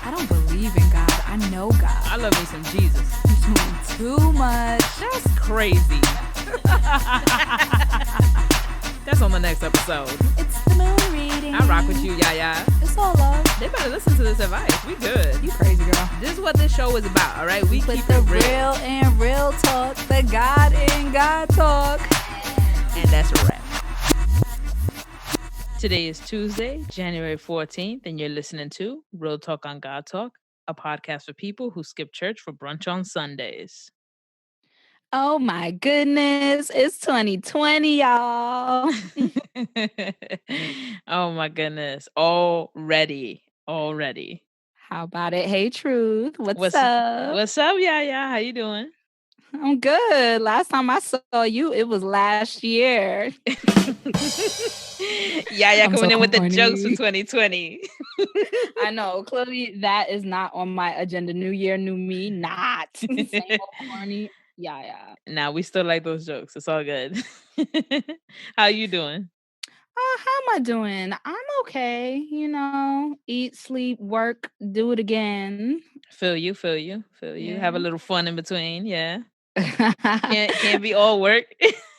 I don't believe in God. I know God. I love me some Jesus. You're doing too much. That's crazy. That's on the next episode. It's the moon reading. I rock with you, YaYa. It's all love. They better listen to this advice. We good. You crazy girl. This is what this show is about, all right? We Put keep the it real. real and real talk. The God in God talk. And that's a wrap. Today is Tuesday, January 14th, and you're listening to Real Talk on Godtalk, a podcast for people who skip church for brunch on Sundays. Oh my goodness. It's 2020, y'all. Oh my goodness. Already. How about it? Hey, Truth. What's up? What's up, YaYa? How you doing? I'm good. Last time I saw you, it was last year. YaYa coming in with the corny. jokes for 2020. I know. Clearly, that is not on my agenda. New year, new me. Not. Same old corny. Yeah. Nah, we still like those jokes. It's all good. How you doing? How am I doing? I'm okay. You know, eat, sleep, work, do it again. Feel you. Yeah. Have a little fun in between. Yeah. Can't be all work.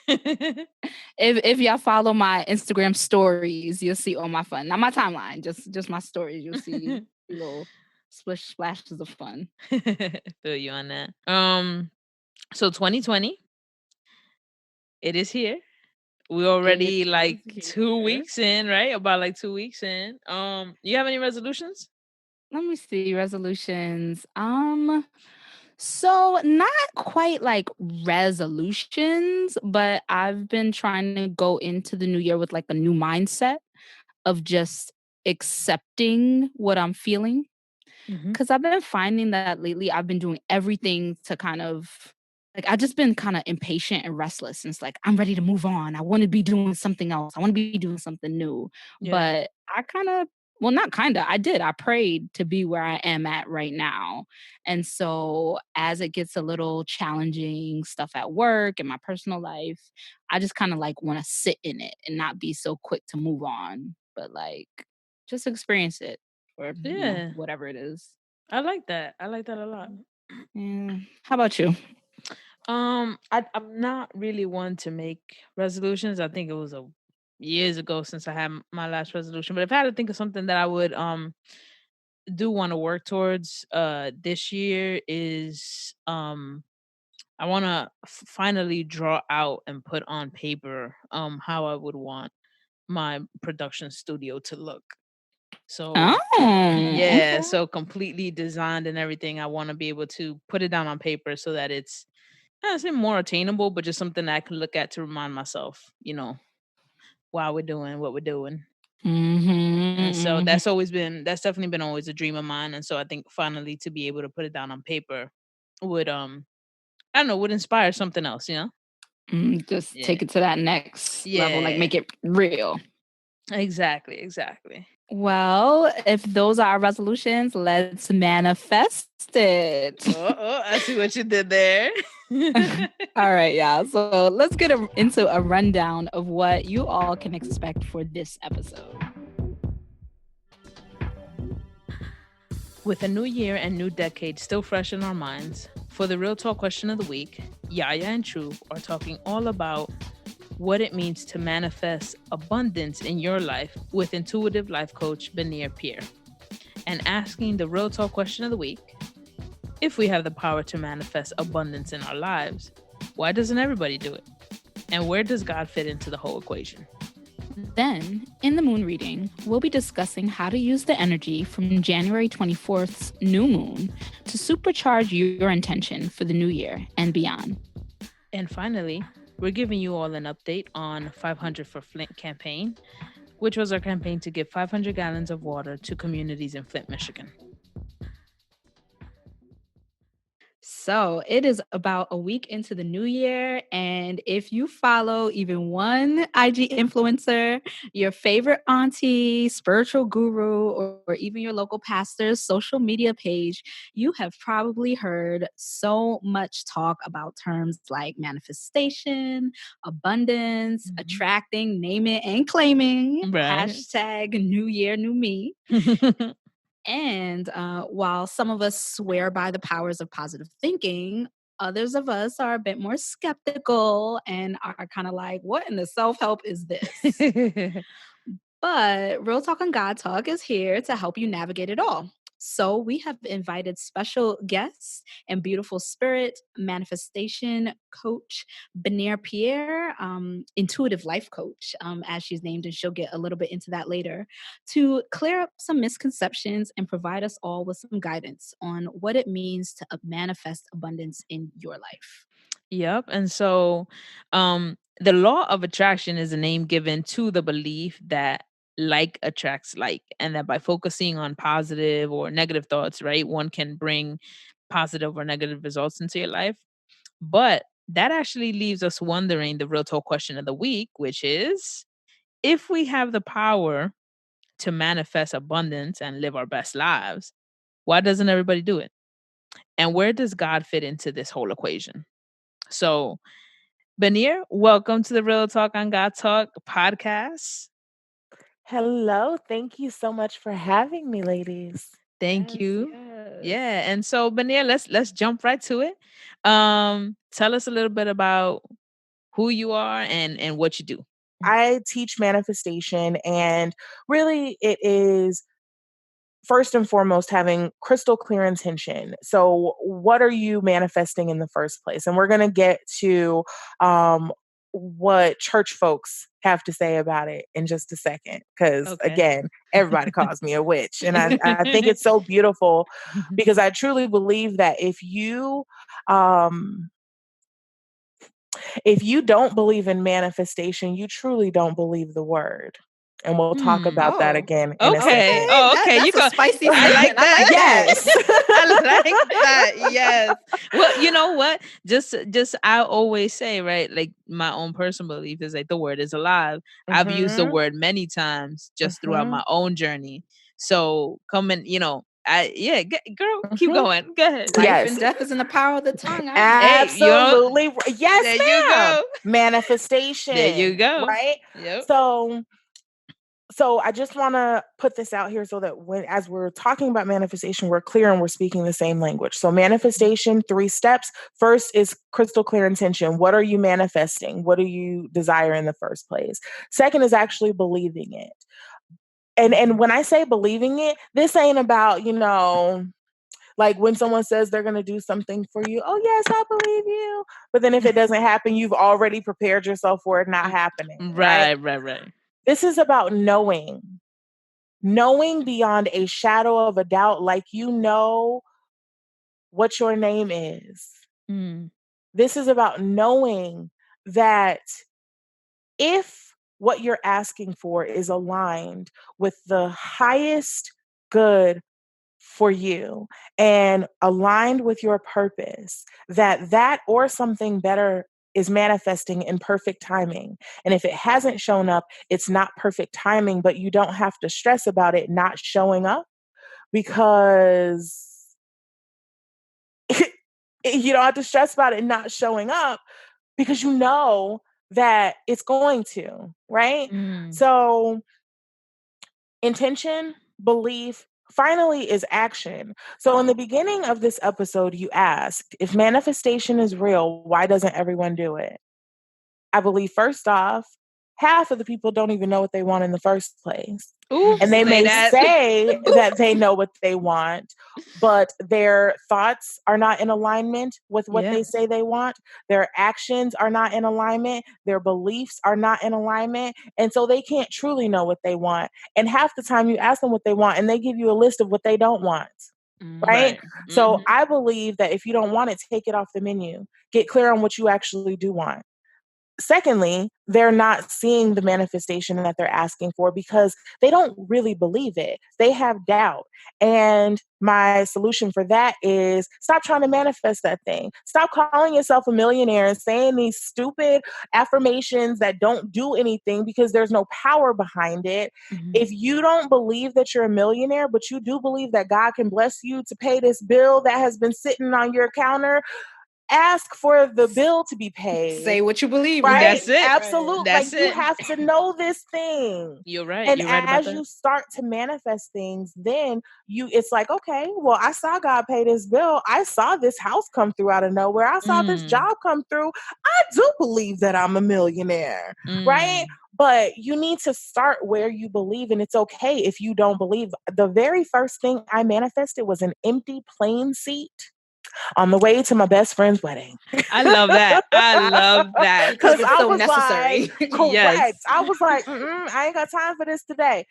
If y'all follow my Instagram stories, you'll see all my fun. Not my timeline, just my stories. You'll see little splashes of fun. Feel you on that. So 2020, it is here. We're already like 2 weeks in, right? About like 2 weeks in. You have any resolutions? Let me see. Resolutions. So not quite like resolutions, but I've been trying to go into the new year with like a new mindset of just accepting what I'm feeling. Because I've been finding that lately I've been doing everything to kind of like I've just been kind of impatient and restless. And it's like I'm ready to move on. I want to be doing something else. I want to be doing something new. Yeah. But I did. I prayed to be where I am at right now. And so as it gets a little challenging stuff at work and my personal life, I just kind of like want to sit in it and not be so quick to move on, but like just experience it or whatever it is. I like that. I like that a lot. Yeah. How about you? I'm not really one to make resolutions. I think it was years ago since I had my last resolution. But if I had to think of something that I would do want to work towards this year is I want to finally draw out and put on paper how I would want my production studio to look. So okay. so completely designed and everything. I want to be able to put it down on paper so that it's I say more attainable, but just something that I can look at to remind myself, why we're doing what we're doing. And so that's definitely been always a dream of mine. And so I think finally to be able to put it down on paper would would inspire something else, Just take it to that next level, like make it real. Exactly. Well, if those are our resolutions, let's manifest it. I see what you did there. All right, y'all. So let's get into a rundown of what you all can expect for this episode. With a new year and new decade still fresh in our minds, for the Real Talk question of the week, YaYa and Truth are talking all about what it means to manifest abundance in your life with intuitive life coach Benir Pierre, and asking the Real Talk question of the week: if we have the power to manifest abundance in our lives, why doesn't everybody do it? And where does God fit into the whole equation? Then, in the moon reading, we'll be discussing how to use the energy from January 24th's new moon to supercharge your intention for the new year and beyond. And finally, we're giving you all an update on 500 for Flint campaign, which was our campaign to give 500 gallons of water to communities in Flint, Michigan. So it is about a week into the new year. And if you follow even one IG influencer, your favorite auntie, spiritual guru, or even your local pastor's social media page, you have probably heard so much talk about terms like manifestation, abundance, attracting, name it and claiming, Right. hashtag new year, new me. And while some of us swear by the powers of positive thinking, others of us are a bit more skeptical and are kind of like, what in the self help is this? But Real Talk on God Talk is here to help you navigate it all. So we have invited special guests and beautiful spirit manifestation coach Benir Pierre, intuitive life coach, as she's named, and she'll get a little bit into that later, to clear up some misconceptions and provide us all with some guidance on what it means to manifest abundance in your life. Yep. And so the law of attraction is a name given to the belief that like attracts like, and that by focusing on positive or negative thoughts, right, one can bring positive or negative results into your life. But that actually leaves us wondering the real talk question of the week, which is, if we have the power to manifest abundance and live our best lives, why doesn't everybody do it? And where does God fit into this whole equation? So, Benir, welcome to the Real Talk on God Talk podcast. Hello. Thank you so much for having me, ladies. Thank Yes, you. yes. Yeah, and so Benir, let's jump right to it. Tell us a little bit about who you are and what you do. I teach manifestation, and really it is first and foremost having crystal clear intention. So, what are you manifesting in the first place? And we're going to get to what church folks have to say about it in just a second. Because Okay. again, everybody calls me a witch. And I think it's so beautiful because I truly believe that um, if you don't believe in manifestation, you truly don't believe the word. And we'll talk about that Oh, again in a Okay. second. okay. Oh, That okay. You that's a go. spicy I like statement. I that. like that. Yes. I like that. Yes. Well, you know what? Just I always say, right? Like my own personal belief is like the word is alive. I've used the Mhm. word many times just throughout Mhm. my own journey. So come and girl, keep Mhm. going. Go ahead. Life and Yes. death is in the power of the tongue. I get it. Hey, Absolutely. Yes, there you ma'am. go. There you Manifestation, go. right? Yep. So I just want to put this out here so that when as we're talking about manifestation, we're clear and we're speaking the same language. So manifestation, 3 steps. First is crystal clear intention. What are you manifesting? What do you desire in the first place? Second is actually believing it. And when I say believing it, this ain't about, like when someone says they're going to do something for you, oh yes, I believe you. But then if it doesn't happen, you've already prepared yourself for it not happening, right? Right. This is about knowing beyond a shadow of a doubt, like you know what your name is. Mm. This is about knowing that if what you're asking for is aligned with the highest good for you and aligned with your purpose, that or something better is manifesting in perfect timing. And if it hasn't shown up, it's not perfect timing, but you don't have to stress about it not showing up because you don't have to stress about it not showing up because you know that it's going to, right? Mm. So intention, belief, finally is action. So in the beginning of this episode, you asked, if manifestation is real, why doesn't everyone do it? I believe first off, half of the people don't even know what they want in the first place. Ooh, And they say may that. say that they know what they want, but their thoughts are not in alignment with what Yeah. they say they want. Their actions are not in alignment. Their beliefs are not in alignment. And so they can't truly know what they want. And half the time you ask them what they want and they give you a list of what they don't want. Right? Right. So Mhm. I believe that if you don't want it, take it off the menu. Get clear on what you actually do want. Secondly, they're not seeing the manifestation that they're asking for because they don't really believe it. They have doubt. And my solution for that is stop trying to manifest that thing. Stop calling yourself a millionaire and saying these stupid affirmations that don't do anything because there's no power behind it. Mhm. If you don't believe that you're a millionaire, but you do believe that God can bless you to pay this bill that has been sitting on your counter, ask for the bill to be paid. Say what you believe. Right? That's it. Absolutely. That's like you it. have to know this thing. You're right. And You're right about as that. you start to manifest things, then it's like, okay, well, I saw God pay this bill. I saw this house come through out of nowhere. I saw this job come through. I do believe that I'm a millionaire, right? But you need to start where you believe, and it's okay if you don't believe. The very first thing I manifested was an empty plane seat on the way to my best friend's wedding. I love that. I love that. Because it's I so was necessary. like, correct. Yes. I was like, I ain't got time for this today.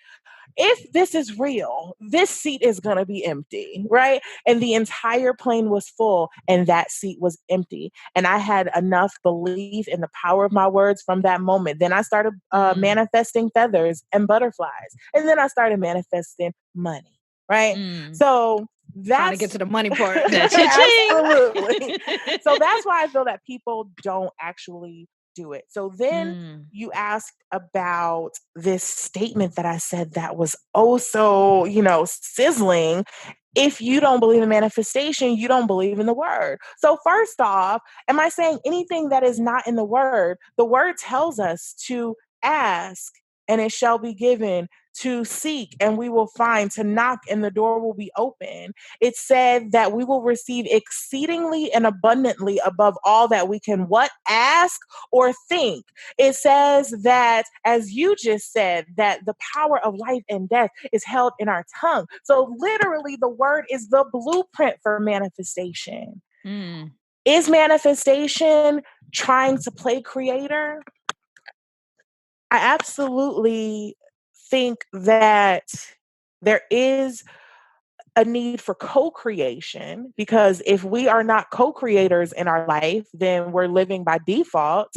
If this is real, this seat is going to be empty, right? And the entire plane was full and that seat was empty. And I had enough belief in the power of my words from that moment. Then I started manifesting feathers and butterflies. And then I started manifesting money, right? So that's trying to get to the money part. Absolutely. So that's why I feel that people don't actually do it. So then you asked about this statement that I said that was oh so, sizzling. If you don't believe in manifestation, you don't believe in the word. So first off, am I saying anything that is not in the word? The word tells us to ask and it shall be given, to seek and we will find, to knock and the door will be open. It said that we will receive exceedingly and abundantly above all that we can ask or think. It says that, as you just said, that the power of life and death is held in our tongue. So literally the word is the blueprint for manifestation. Is manifestation trying to play creator? I absolutely think that there is a need for co-creation, because if we are not co-creators in our life, then we're living by default.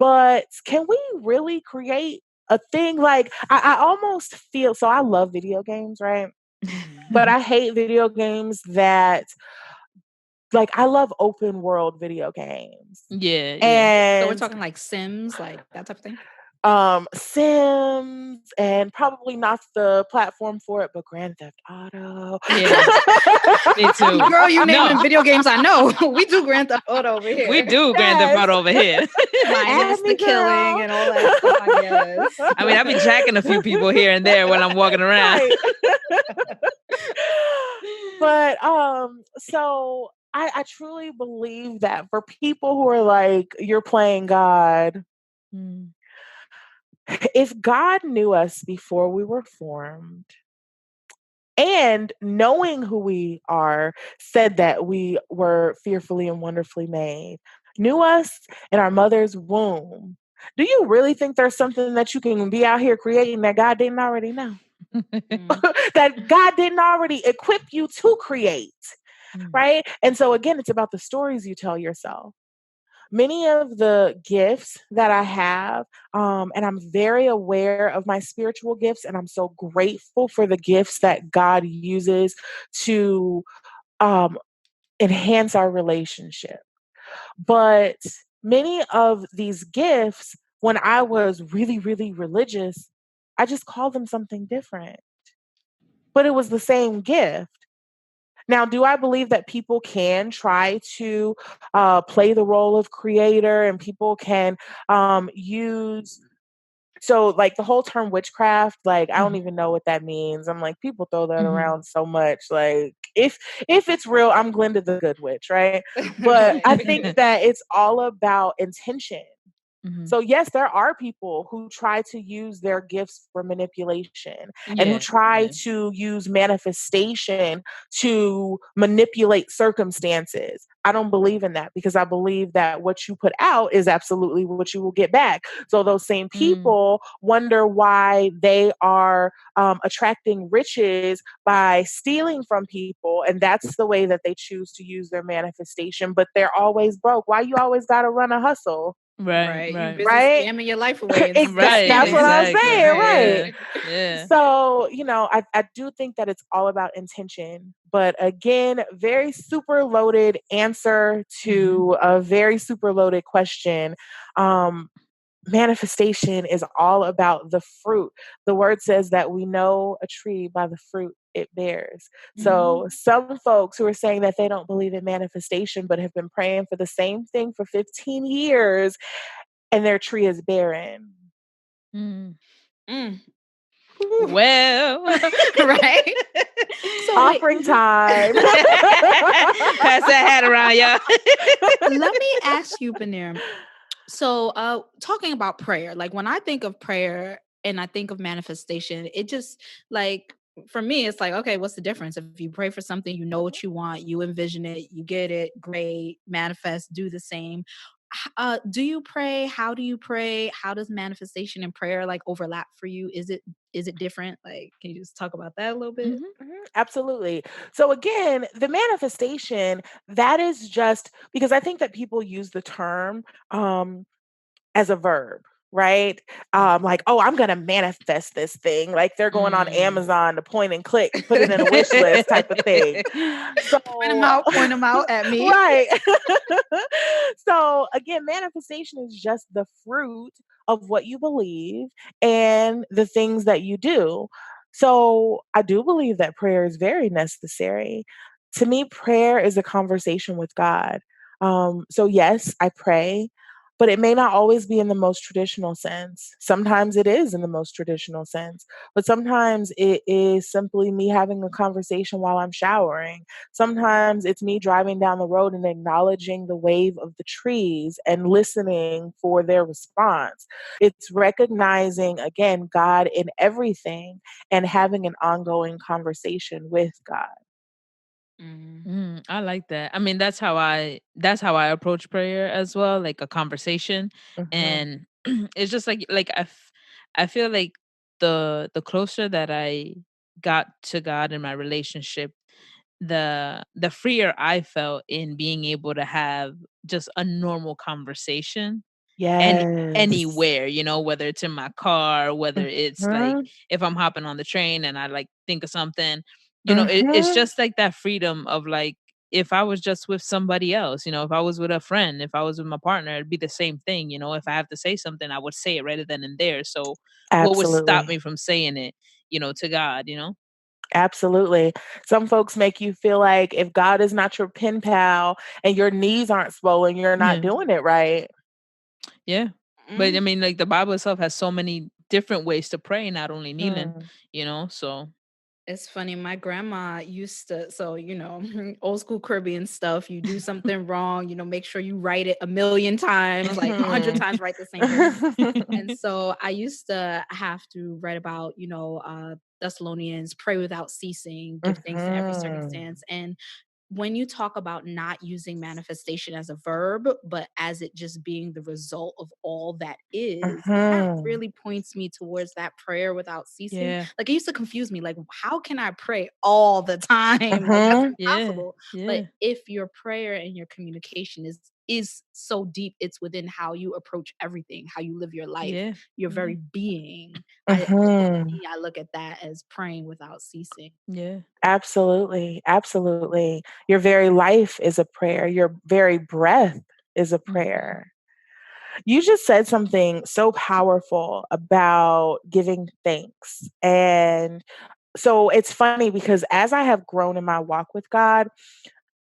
But can we really create a thing? Like I almost feel, so I love video games, right? But I hate video games that, like, I love open world video games. Yeah. And so we're talking like Sims, like that type of thing? Sims, and probably not the platform for it, but Grand Theft Auto. Yeah, me too. Girl, you naming video games I know. We do Grand Theft Auto over here. We do Grand Theft Auto over here. Minus the killing and all that stuff, I guess. I mean, I've been jacking a few people here and there when I'm walking around. Right. But so I truly believe that for people who are like, you're playing God, if God knew us before we were formed, and knowing who we are, said that we were fearfully and wonderfully made, knew us in our mother's womb, do you really think there's something that you can be out here creating that God didn't already know? That God didn't already equip you to create, right? And so again, it's about the stories you tell yourself. Many of the gifts that I have, and I'm very aware of my spiritual gifts, and I'm so grateful for the gifts that God uses to enhance our relationship. But many of these gifts, when I was really, really religious, I just called them something different. But it was the same gift. Now, do I believe that people can try to play the role of creator, and people can use, so like the whole term witchcraft, like I don't even know what that means. I'm like, people throw that around so much. Like if it's real, I'm Glenda the Good Witch, right? But I think that it's all about intention. So yes, there are people who try to use their gifts for manipulation, and who try to use manifestation to manipulate circumstances. I don't believe in that, because I believe that what you put out is absolutely what you will get back. So those same people wonder why they are attracting riches by stealing from people, and that's the way that they choose to use their manifestation. But they're always broke. Why you always got to run a hustle? Right. You busy Right? scamming your life away. That's what I'm saying, right? Yeah. So, I do think that it's all about intention. But again, very super loaded answer to a very super loaded question. manifestation is all about the fruit. The word says that we know a tree by the fruit it bears. So some folks who are saying that they don't believe in manifestation but have been praying for the same thing for 15 years and their tree is barren. Well, right. So Offering time. Pass that hat around, y'all. Let me ask you, Benir. So, talking about prayer, like when I think of prayer and I think of manifestation, it just like for me, it's like, okay, what's the difference? If you pray for something, you know what you want, you envision it, you get it, great, manifest, do the same. Do you pray? How do you pray? How does manifestation and prayer like overlap for you? Is it different? Like, can you just talk about that a little bit? Absolutely. So again, the manifestation, that is just because I think that people use the term as a verb, right? Like, oh, I'm going to manifest this thing. Like they're going on Amazon to point and click, put it in a wish list type of thing. So Point them out at me. right. So again, manifestation is just the fruit of what you believe and the things that you do. So I do believe that prayer is very necessary. To me, prayer is a conversation with God. So yes, I pray, but it may not always be in the most traditional sense. Sometimes it is in the most traditional sense, but sometimes it is simply me having a conversation while I'm showering. Sometimes it's me driving down the road and acknowledging the wave of the trees and listening for their response. It's recognizing, again, God in everything and having an ongoing conversation with God. I like that. I mean, that's how I approach prayer as well, like a conversation. Mhm. And it's just like I feel like the closer that I got to God in my relationship, the freer I felt in being able to have just a normal conversation Yes. anywhere, whether it's in my car, whether it's like Mhm. if I'm hopping on the train and I like think of something, it's Mhm. just like that freedom of like if I was just with somebody else, if I was with a friend, if I was with my partner, it'd be the same thing. If I have to say something, I would say it right then and there. So what would stop Absolutely. me from saying it, to God? Absolutely. Some folks make you feel like if God is not your pen pal and your knees aren't swollen, you're not Yeah. doing it right. Yeah. But I mean, like the Bible itself has so many different ways to pray, not only kneeling, Mm. so It's funny. My grandma used to, so, old school Caribbean stuff. You do something wrong, make sure you write it a million times, like 100 Mhm. times, write the same verse. And so I used to have to write about, Thessalonians, pray without ceasing, give thanks to every Mhm. circumstance. And when you talk about not using manifestation as a verb, but as it just being the result of all that is, that Mhm. really points me towards that prayer without ceasing. yeah. Like it used to confuse me, like, how can I pray all the time? Like that's Mhm. Yeah. impossible. But Yeah. if your prayer and your communication is so deep, it's within how you approach everything, how you live your life, Yeah. your Yeah. very being. For Mhm. me, I look at that as praying without ceasing. Yeah. Absolutely. Absolutely. Your very life is a prayer. Your very breath is a Mhm. prayer. You just said something so powerful about giving thanks. And so it's funny because as I have grown in my walk with God,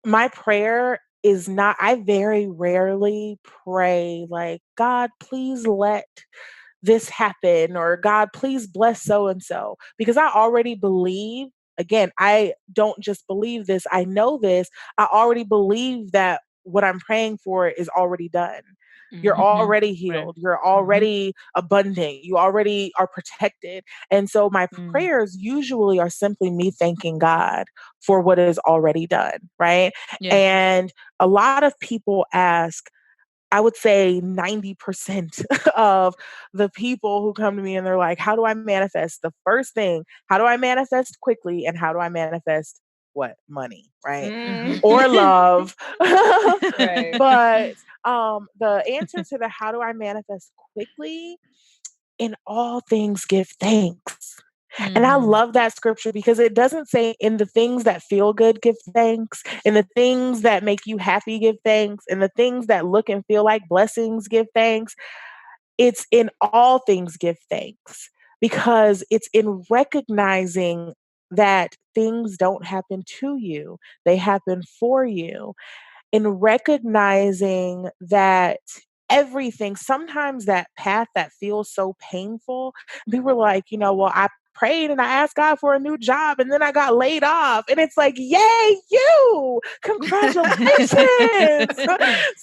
my prayer is not, I very rarely pray like, God, please let this happen, or God, please bless so and so, because I already believe. Again, I don't just believe this, I know this. I already believe that what I'm praying for is already done. You're Mhm. already Right. healed. You're Mhm. already abundant. You already are protected. And so my Mm. prayers usually are simply me thanking God for what is already done. Right. Yeah. And a lot of people ask, I would say 90% of the people who come to me and they're like, how do I manifest? The first thing, how do I manifest quickly? And how do I manifest what? Money, right? Mm. Mhm. Or love. Right. But the answer to the how do I manifest quickly, in all things give thanks. And I Mhm. love that scripture because it doesn't say in the things that feel good, give thanks. In the things that make you happy, give thanks. In the things that look and feel like blessings, give thanks. it's in all things give thanks, because it's in recognizing that things don't happen to you, they happen for you. In recognizing that everything, sometimes that path that feels so painful, people are like, well, I prayed and I asked God for a new job and then I got laid off. And it's like, yay, you! Congratulations!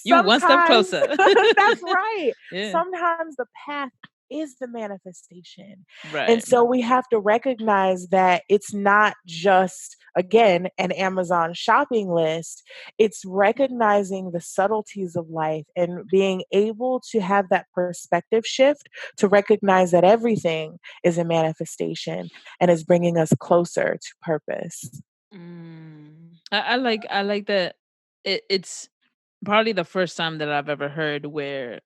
You one step Sometimes closer. that's right. Yeah. Sometimes the path is the manifestation. And Right. so we have to recognize that it's not just, again, an Amazon shopping list. It's recognizing the subtleties of life and being able to have that perspective shift to recognize that everything is a manifestation and is bringing us closer to purpose. I like that it's probably the first time that I've ever heard where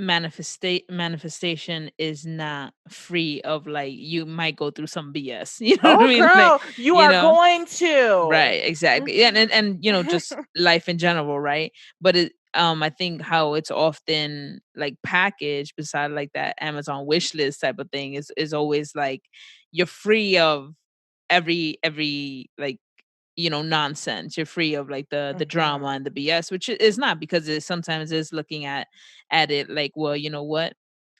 manifestation is not free of, like, you might go through some BS. You know what I Oh, mean? Like, girl, you you are know, going to. right, exactly. And just life in general, right? But I think how it's often like packaged beside like that Amazon wish list type of thing is always like you're free of every like nonsense. You're free of like the drama and the BS, which is not, because it sometimes is looking at it like, well, you know what,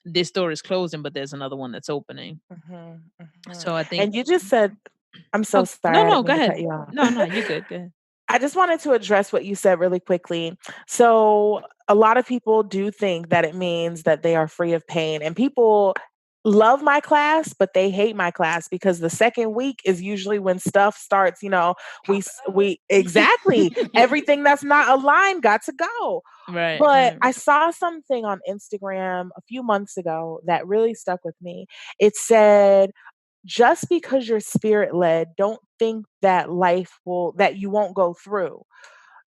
this door is closing but there's another one that's opening. So I think And you just said, I'm so sorry, no, I didn't go mean to ahead. cut you off. No, you're good. Go ahead. I just wanted to address what you said really quickly. So, a lot of people do think that it means that they are free of pain, and people love my class, but they hate my class because the second week is usually when stuff starts. We exactly everything that's not aligned got to go. Right, But right. I saw something on Instagram a few months ago that really stuck with me. It said, just because you're spirit led, don't think that that you won't go through.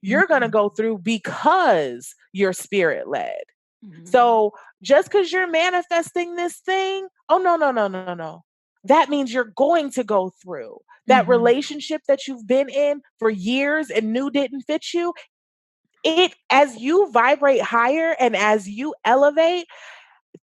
You're going to go through because you're spirit led. So just because you're manifesting this thing, oh, no, no, no, no, no. That means you're going to go through that relationship that you've been in for years and knew didn't fit you. As you vibrate higher and as you elevate,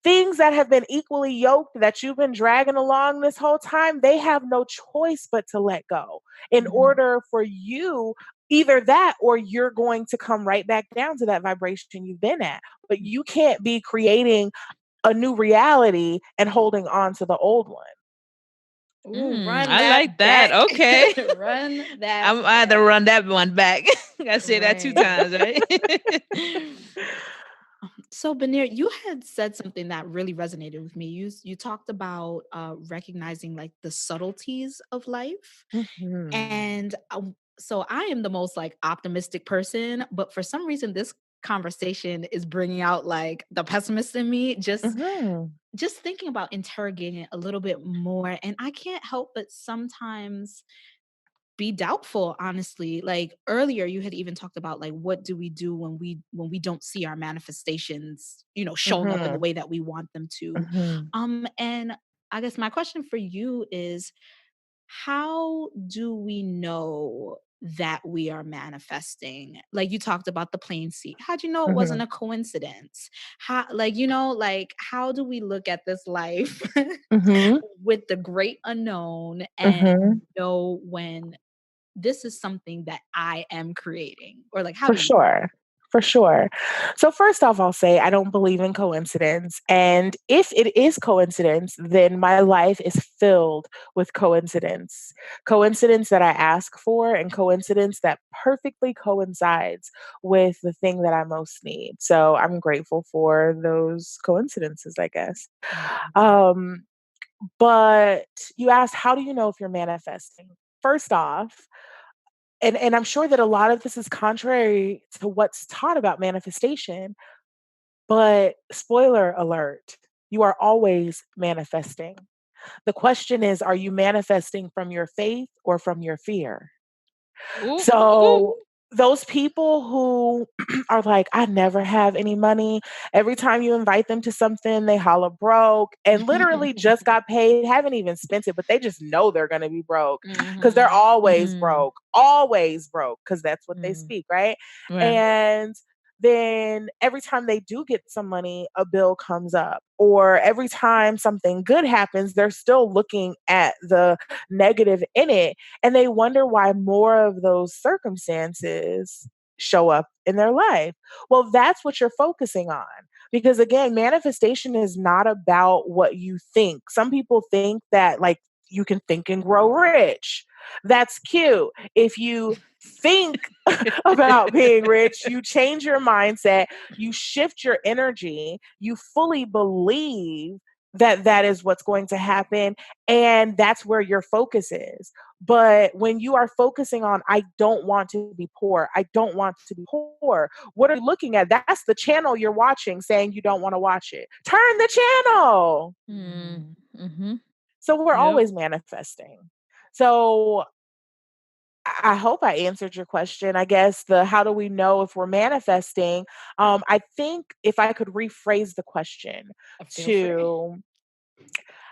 things that have been equally yoked that you've been dragging along this whole time, they have no choice but to let go in order for you, either that or you're going to come right back down to that vibration you've been at. But you can't be creating a new reality and holding on to the old one. Ooh, run I that like that. back. Okay. Run that I had to run that one back. I say that 2 Right. times, right? So, Benir, you had said something that really resonated with me. You talked about recognizing like the subtleties of life, and so I am the most like optimistic person, but for some reason, this conversation is bringing out like the pessimist in me. Just thinking about interrogating it a little bit more, and I can't help but sometimes be doubtful, honestly. Like earlier you had even talked about like what do we do when we don't see our manifestations, showing up in the way that we want them to. And I guess my question for you is, how do we know that we are manifesting? Like you talked about the plane seat. How'd you know it wasn't a coincidence? How do we look at this life with the great unknown and know when this is something that I am creating? Or like, how For do we? sure. For sure. So first off, I'll say I don't believe in coincidence. And if it is coincidence, then my life is filled with coincidence. Coincidence that I ask for and coincidence that perfectly coincides with the thing that I most need. So I'm grateful for those coincidences, I guess. Um, but you asked, how do you know if you're manifesting? First off, and I'm sure that a lot of this is contrary to what's taught about manifestation, but spoiler alert, you are always manifesting. The question is, are you manifesting from your faith or from your fear? Ooh, ooh. So those people who are like, I never have any money. Every time you invite them to something, they holla broke and literally just got paid, haven't even spent it, but they just know they're going to be broke because they're always broke because that's what they speak, right? Right. And then every time they do get some money, a bill comes up. Or every time something good happens, they're still looking at the negative in it. And they wonder why more of those circumstances show up in their life. Well, that's what you're focusing on. Because again, manifestation is not about what you think. Some people think that, like, you can think and grow rich. That's cute. If you think about being rich, you change your mindset, you shift your energy, you fully believe that that is what's going to happen, and that's where your focus is. But when you are focusing on, I don't want to be poor, I don't want to be poor, what are you looking at? That's the channel you're watching saying you don't want to watch it. Turn the channel. Mm-hmm. So we're Yep. always manifesting. So I hope I answered your question. I guess the how do we know if we're manifesting? I think if I could rephrase the question Feel free. to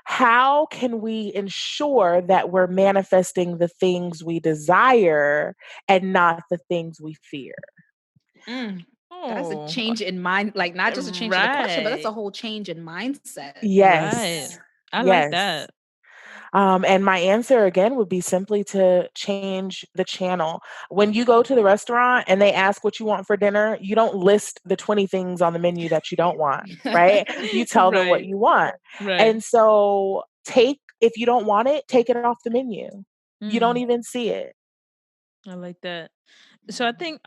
how can we ensure that we're manifesting the things we desire and not the things we fear? That's a Oh, change in mind, like not just a change in the question, but that's a right. whole change in mindset. Right. Yes. I like Yes. that. And my answer again would be simply to change the channel. When you go to the restaurant and they ask what you want for dinner, you don't list the 20 things on the menu that you don't want, right? You tell them what Right. you want. Right. And so if you don't want it, take it off the menu. You don't Mm, even see it. I like that. So I think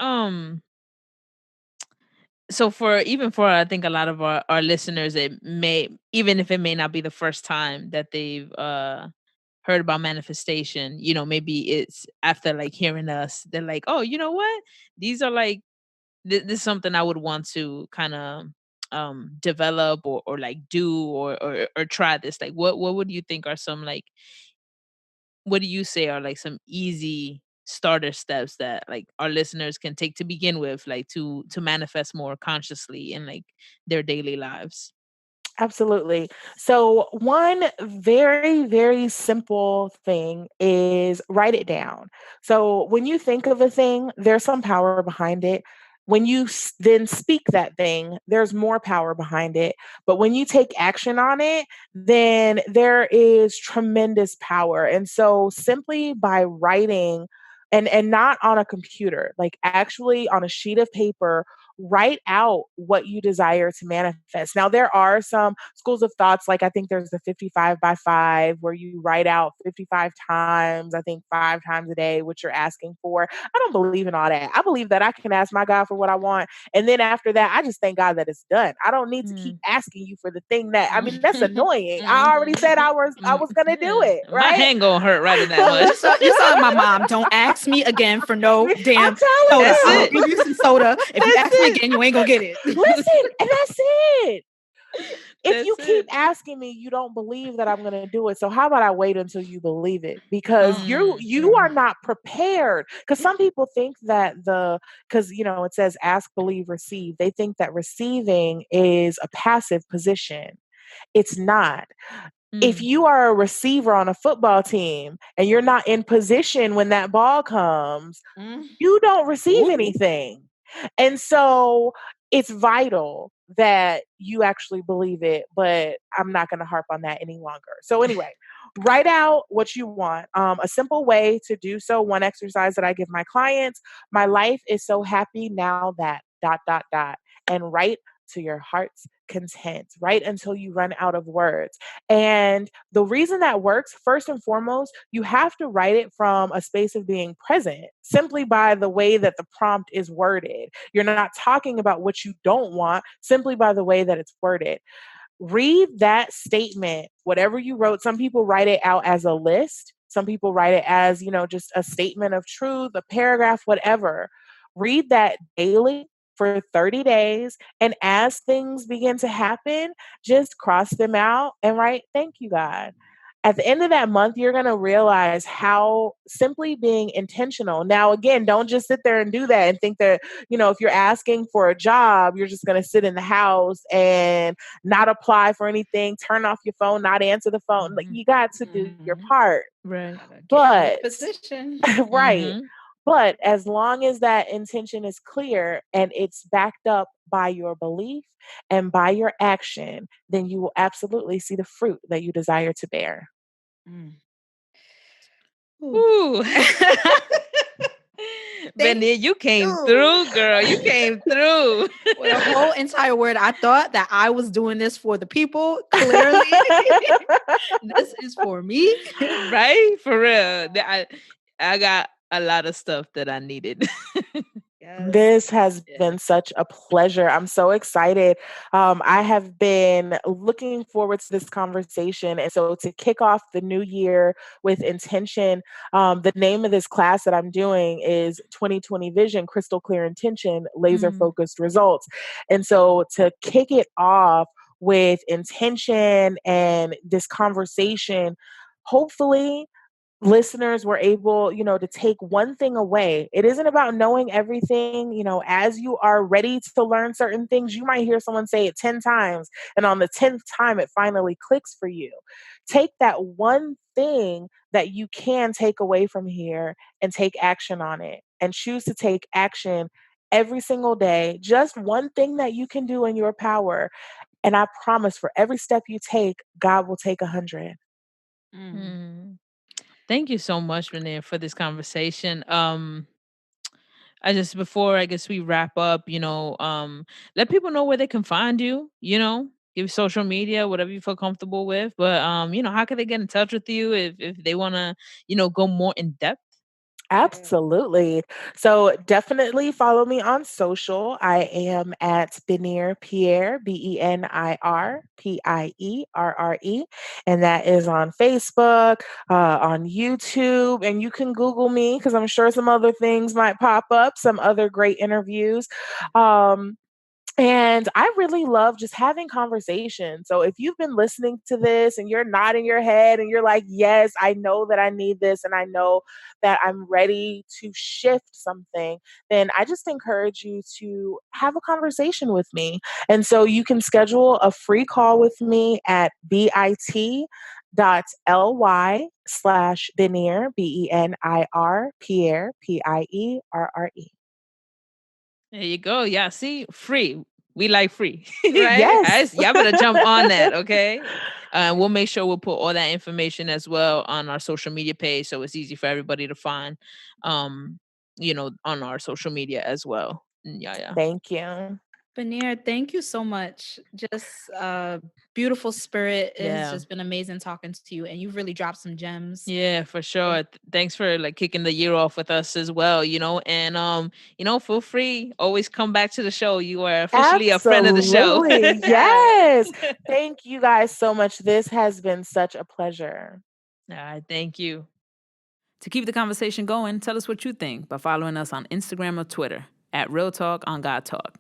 so for I think a lot of our listeners, it may, even if it may not be the first time that they've heard about manifestation, maybe it's after like hearing us, they're like, oh, you know what? These are like this is something I would want to kind of develop or like do or try this. Like what would you think are some like what do you say are like some easy starter steps that like our listeners can take to begin with, like to manifest more consciously in like their daily lives? Absolutely. So, one very, very simple thing is write it down. So, when you think of a thing, there's some power behind it. When you then speak that thing, there's more power behind it. But when you take action on it, then there is tremendous power. And so, simply by writing, and not on a computer, like actually on a sheet of paper, write out what you desire to manifest. Now, there are some schools of thoughts, like I think there's the 55 by 5, where you write out 55 times, I think 5 times a day, what you're asking for. I don't believe in all that. I believe that I can ask my God for what I want. And then after that, I just thank God that it's done. I don't need to keep Mm. asking you for the thing that, I mean, that's Mhm. annoying. I already said I was gonna do it, My right? hand gonna hurt right in that Look, much. you saw my mom. Don't ask me again for no I'm damn telling soda. That's I'll it. give you some soda. If you That's ask me it. again, you ain't gonna get it. Listen, and that's it. If you That's keep it. asking me, you don't believe that I'm going to do it. So how about I wait until you believe it? Because you Mm. you are not prepared. Because some people think that because it says ask, believe, receive. They think that receiving is a passive position. It's not. If Mm. you are a receiver on a football team and you're not in position when that ball comes, Mm. you don't receive Ooh. anything. And so it's vital that you actually believe it, but I'm not going to harp on that any longer. So, anyway, write out what you want. A simple way to do so, one exercise that I give my clients: my life is so happy now that dot, dot, dot, and write to your heart's content, right until you run out of words. And the reason that works, first and foremost, you have to write it from a space of being present simply by the way that the prompt is worded. You're not talking about what you don't want simply by the way that it's worded. Read that statement, whatever you wrote. Some people write it out as a list. Some people write it as, just a statement of truth, a paragraph, whatever. Read that daily for 30 days. And as things begin to happen, just cross them out and write, thank you, God. At the end of that month, you're going to realize how simply being intentional. Now, again, don't just sit there and do that and think that, if you're asking for a job, you're just going to sit in the house and not apply for anything, turn off your phone, not answer the phone. Like, you got to do your part. Right. Gotta get in the But position. right. Mhm. But as long as that intention is clear and it's backed up by your belief and by your action, then you will absolutely see the fruit that you desire to bear. Mm. Ooh. Thank Benir, you came you. through, girl. You came through. With a whole entire word. I thought that I was doing this for the people. Clearly, this is for me. Right? For real. I got a lot of stuff that I needed. Yes. This has Yeah. been such a pleasure. I'm so excited. I have been looking forward to this conversation. And so to kick off the new year with intention, the name of this class that I'm doing is 2020 Vision, Crystal Clear Intention, Laser Focused Results. And so to kick it off with intention and this conversation, hopefully listeners were able, to take one thing away. It isn't about knowing everything. As you are ready to learn certain things, you might hear someone say it 10 times, and on the 10th time, it finally clicks for you. Take that one thing that you can take away from here and take action on it, and choose to take action every single day. Just one thing that you can do in your power. And I promise, for every step you take, God will take 100. Thank you so much, Renee, for this conversation. Before I guess we wrap up, let people know where they can find you, give social media, whatever you feel comfortable with. But how can they get in touch with you if they wanna, go more in depth? Absolutely. So definitely follow me on social. I am at Benir Pierre, BenirPierre, and that is on Facebook, on YouTube, and you can Google me because I'm sure some other things might pop up, some other great interviews. And I really love just having conversations. So if you've been listening to this and you're nodding your head and you're like, yes, I know that I need this and I know that I'm ready to shift something, then I just encourage you to have a conversation with me. And so you can schedule a free call with me at bit.ly/Benir, Benir, Pierre, Pierre. There you go. Yeah, see, free. We like free. Right? Yes. Y'all better jump on that, okay? We'll make sure we'll put all that information as well on our social media page, so it's easy for everybody to find. On our social media as well. Yeah. Thank you. Benir, thank you so much. Just beautiful spirit. It has Yeah. just been amazing talking to you, and you've really dropped some gems. Yeah, for sure. Thanks for kicking the year off with us as well, and feel free, always come back to the show. You are officially a friend of the show. Absolutely. Yes. Thank you guys so much. This has been such a pleasure. All right, thank you. To keep the conversation going, tell us what you think by following us on Instagram or Twitter at Real Talk on Godtalk.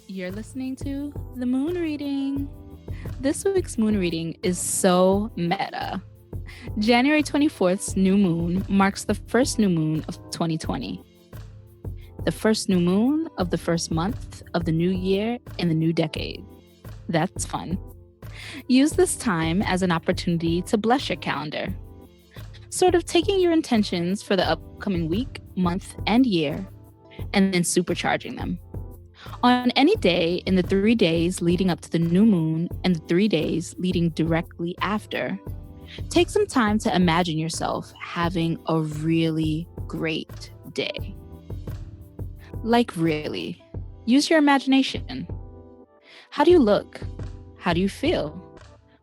You're listening to The Moon Reading. This week's moon reading is so meta. January 24th's new moon marks the first new moon of 2020. The first new moon of the first month of the new year in the new decade. That's fun. Use this time as an opportunity to bless your calendar. Sort of taking your intentions for the upcoming week, month, and year, and then supercharging them. On any day in the 3 days leading up to the new moon and the 3 days leading directly after, take some time to imagine yourself having a really great day. Like really, use your imagination. How do you look? How do you feel?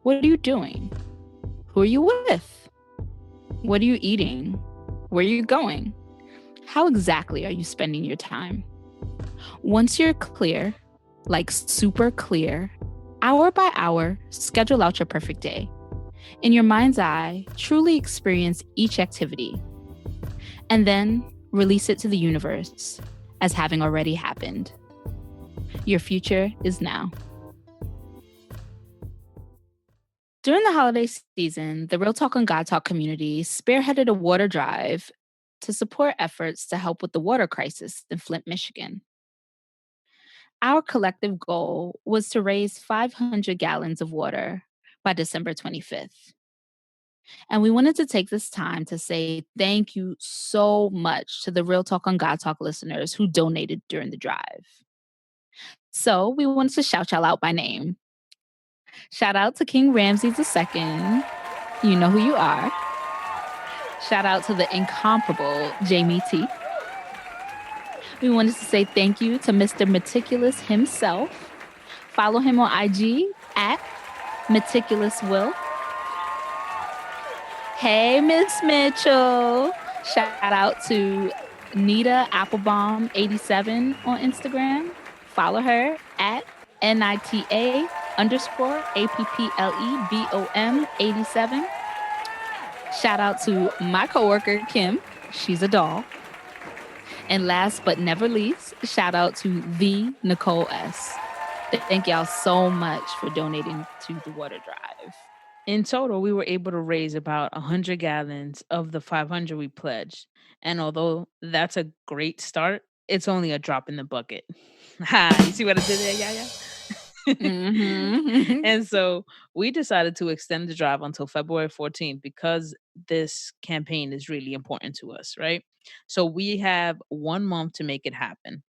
What are you doing? Who are you with? What are you eating? Where are you going? How exactly are you spending your time? Once you're clear, like super clear, hour by hour, schedule out your perfect day. In your mind's eye, truly experience each activity. And then release it to the universe as having already happened. Your future is now. During the holiday season, the Real Talk on Godtalk community spearheaded a water drive to support efforts to help with the water crisis in Flint, Michigan. Our collective goal was to raise 500 gallons of water by December 25th. And we wanted to take this time to say thank you so much to the Real Talk on God Talk listeners who donated during the drive. So we wanted to shout y'all out by name. Shout out to King Ramses II. You know who you are. Shout out to the incomparable Jamie T. We wanted to say thank you to Mr. Meticulous himself. Follow him on IG at Meticulous Will. Hey, Miss Mitchell. Shout out to Nita Applebaum 87 on Instagram. Follow her at NITA_APPLEBOM 87. Shout out to my coworker, Kim. She's a doll. And last but never least, shout out to the Nicole S. Thank y'all so much for donating to the water drive. In total, we were able to raise about 100 gallons of the 500 we pledged. And although that's a great start, it's only a drop in the bucket. Ha! You see what I did there, YaYa? Mm-hmm. And so we decided to extend the drive until February 14th because this campaign is really important to us, right? So we have 1 month to make it happen.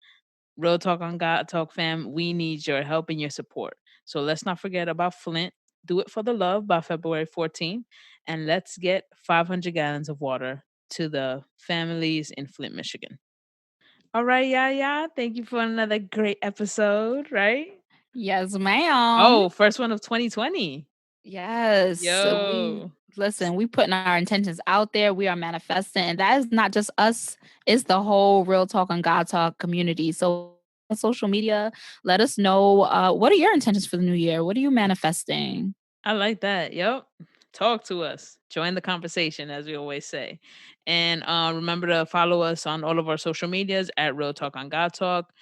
Real Talk on God Talk fam, we need your help and your support. So let's not forget about Flint. Do it for the love by February 14th. And let's get 500 gallons of water to the families in Flint, Michigan. All right, YaYa. Thank you for another great episode, right? Yes, ma'am. Oh, first one of 2020. Yes. Yo. We putting our intentions out there. We are manifesting. And that is not just us. It's the whole Real Talk on God Talk community. So on social media, let us know what are your intentions for the new year? What are you manifesting? I like that. Yep. Talk to us. Join the conversation, as we always say. And remember to follow us on all of our social medias at Real Talk on God Talk.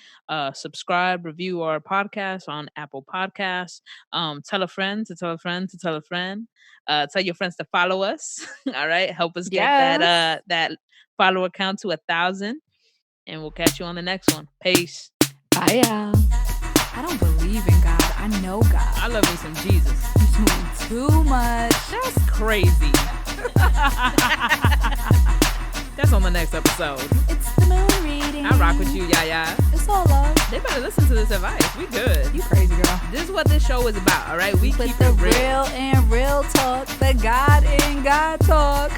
Subscribe, review our podcast on Apple Podcasts. Tell a friend to tell a friend to tell a friend. Tell your friends to follow us. All right. Help us get that follower count to 1,000. And we'll catch you on the next one. Peace. Bye, y'all. I don't believe in God. I know God. I love me some Jesus. You're doing too much. That's crazy. That's on the next episode. It's the moon reading. I rock with you, YaYa. It's all love. They better listen to this advice. We good. You crazy girl. This is what this show is about, all right? We Put keep the it real. real and real talk, the God in God talk.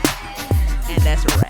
And that's a wrap.